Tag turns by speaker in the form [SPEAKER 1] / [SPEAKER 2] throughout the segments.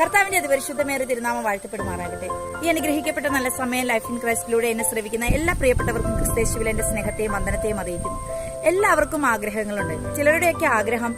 [SPEAKER 1] കർത്താവിന്റെ അതിപരിശുദ്ധമേറിയ തിരുനാമം വാഴ്ത്തപ്പെടുമാറാകട്ടെ. ഈ അനുഗ്രഹിക്കപ്പെട്ട നല്ല സമയം ലൈഫ് ഇൻ ക്രൈസ്റ്റിലൂടെ എന്നെ ശ്രവിക്കുന്ന എല്ലാ പ്രിയപ്പെട്ടവർക്കും ക്രിസ്തയേശുവിൽ എന്റെ സ്നേഹത്തെയും വന്ദനത്തെയും അറിയിക്കുന്നു. എല്ലാവർക്കും ആഗ്രഹങ്ങളുണ്ട്. ചിലരുടെയൊക്കെ ആഗ്രഹം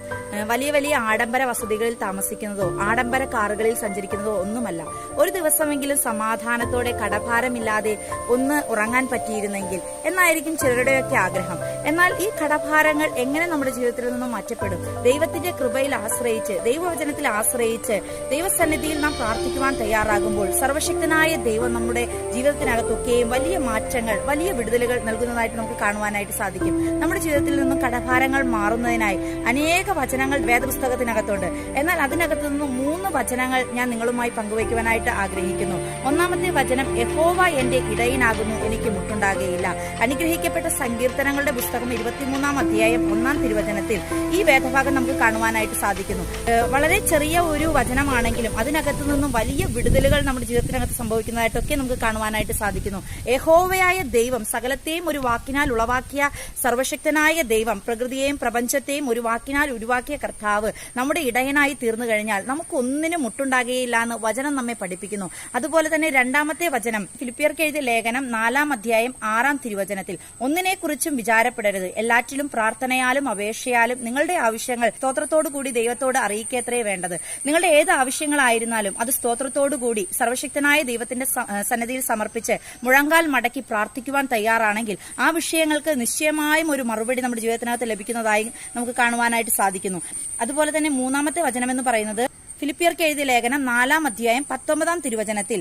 [SPEAKER 1] വലിയ വലിയ ആഡംബര വസതികളിൽ താമസിക്കുന്നതോ ആഡംബര കാറുകളിൽ സഞ്ചരിക്കുന്നതോ ഒന്നുമല്ല. ഒരു ദിവസമെങ്കിലും സമാധാനത്തോടെ കടഭാരമില്ലാതെ ഒന്ന് ഉറങ്ങാൻ പറ്റിയിരുന്നെങ്കിൽ എന്നായിരിക്കും ചിലരുടെയൊക്കെ ആഗ്രഹം. എന്നാൽ ഈ കടഭാരങ്ങൾ എങ്ങനെ നമ്മുടെ ജീവിതത്തിൽ നിന്നും മാറ്റപ്പെടും? ദൈവത്തിന്റെ കൃപയിൽ ആശ്രയിച്ച്, ദൈവവചനത്തിൽ ആശ്രയിച്ച്, ദൈവസന്നിധിയിൽ നാം പ്രാർത്ഥിക്കുവാൻ തയ്യാറാകുമ്പോൾ സർവശക്തനായ ദൈവം നമ്മുടെ ജീവിതത്തിനകത്തൊക്കെയും വലിയ മാറ്റങ്ങൾ, വലിയ വിടുതലുകൾ നൽകുന്നതായിട്ട് നമുക്ക് കാണുവാനായിട്ട് സാധിക്കും. നമ്മുടെ ജീവിതത്തിൽ നിന്നും കടഭാരങ്ങൾ മാറുന്നതിനായി അനേക വചനങ്ങൾ വേദപുസ്തകത്തിനകത്തുണ്ട്. എന്നാൽ അതിനകത്തു നിന്നും 3 വചനങ്ങൾ ഞാൻ നിങ്ങളുമായി പങ്കുവയ്ക്കുവാനായിട്ട് ആഗ്രഹിക്കുന്നു. ഒന്നാമത്തെ വചനം, യഹോവ എന്റെ ഇടയനാകുന്നു, എനിക്ക് മുട്ടുണ്ടാകുകയില്ല. അനുഗ്രഹിക്കപ്പെട്ട സങ്കീർത്തനങ്ങളുടെ പുസ്തകം 23-ാം അധ്യായം 1-ാം തിരുവചനത്തിൽ ഈ വേദഭാഗം നമുക്ക് കാണുവാനായിട്ട് സാധിക്കുന്നു. വളരെ ചെറിയ ഒരു വചനമാണെങ്കിലും അതിനകത്തു നിന്നും വലിയ വിടുതലുകൾ നമ്മുടെ ജീവിതത്തിനകത്ത് സംഭവിക്കുന്നതായിട്ടൊക്കെ നമുക്ക് കാണുവാനായിട്ട് സാധിക്കുന്നു. യഹോവയായ ദൈവം, സകലത്തെയും ഒരു വാക്കിനാൽ ഉളവാക്കിയ സർവശക്തനായ ദൈവം, പ്രകൃതിയെയും പ്രപഞ്ചത്തെയും ഒരു വാക്കിനാൽ ഉരുവാക്കിയ കർത്താവ് നമ്മുടെ ഇടയനായി തീർന്നു കഴിഞ്ഞാൽ നമുക്കൊന്നിനും മുട്ടുണ്ടാകുകയില്ല എന്ന് വചനം നമ്മെ പഠിപ്പിക്കുന്നു. അതുപോലെ തന്നെ രണ്ടാമത്തെ വചനം, ഫിലിപ്പിയർക്ക് എഴുതിയ ലേഖനം 4-ാം അധ്യായം 6-ാം തിരുവചനത്തിൽ, ഒന്നിനെക്കുറിച്ചും വിചാരപ്പെടരുത്, എല്ലാറ്റിലും പ്രാർത്ഥനയാലും അപേക്ഷയാലും നിങ്ങളുടെ ആവശ്യങ്ങൾ സ്തോത്രത്തോടുകൂടി ദൈവത്തോട് അറിയിക്കത്രേ വേണ്ടത്. നിങ്ങളുടെ ഏത് ആവശ്യങ്ങളായിരുന്നാലും അത് സ്തോത്രത്തോടുകൂടി സർവശക്തനായ ദൈവത്തിന്റെ സന്നിധിയിൽ സമർപ്പിച്ച് മുഴങ്കാൽ മടക്കി പ്രാർത്ഥിക്കുവാൻ തയ്യാറാണെങ്കിൽ ആ വിഷയങ്ങൾക്ക് നിശ്ചയമായും ഒരു മറുപടി നമ്മുടെ ജീവിതത്തിനകത്ത് ലഭിക്കുന്നതായി നമുക്ക് കാണുവാനായിട്ട് സാധിക്കുന്നു. അതുപോലെ തന്നെ 3-ാമത്തെ വചനം എന്ന് പറയുന്നത്, ഫിലിപ്പിയർക്ക് എഴുതിയ ലേഖനം 4-ാം അധ്യായം 19-ാം തിരുവചനത്തിൽ,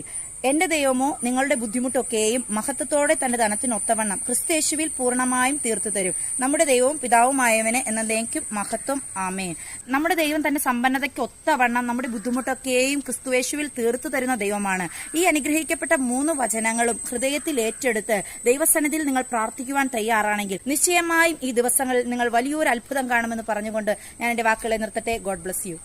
[SPEAKER 1] എന്റെ ദൈവമോ നിങ്ങളുടെ ബുദ്ധിമുട്ടൊക്കെയും മഹത്വത്തോടെ തന്റെ ധനത്തിനൊത്തവണ്ണം ക്രിസ്തയേശുവിൽ പൂർണ്ണമായും തീർത്തു തരും. നമ്മുടെ ദൈവവും പിതാവുമായവന് എന്നേക്കും മഹത്വം. ആമേൻ. നമ്മുടെ ദൈവം തന്റെ സമ്പന്നതയ്ക്ക് ഒത്തവണ്ണം നമ്മുടെ ബുദ്ധിമുട്ടൊക്കെയും ക്രിസ്തുയേശുവിൽ തീർത്തു തരുന്ന ദൈവമാണ്. ഈ അനുഗ്രഹിക്കപ്പെട്ട 3 വചനങ്ങളും ഹൃദയത്തിൽ ഏറ്റെടുത്ത് ദൈവസന്നിധിയിൽ നിങ്ങൾ പ്രാർത്ഥിക്കുവാൻ തയ്യാറാണെങ്കിൽ നിശ്ചയമായും ഈ ദിവസങ്ങളിൽ നിങ്ങൾ വലിയൊരു അത്ഭുതം കാണുമെന്ന് പറഞ്ഞുകൊണ്ട് ഞാൻ എന്റെ വാക്കുകളെ നിർത്തട്ടെ. God bless you.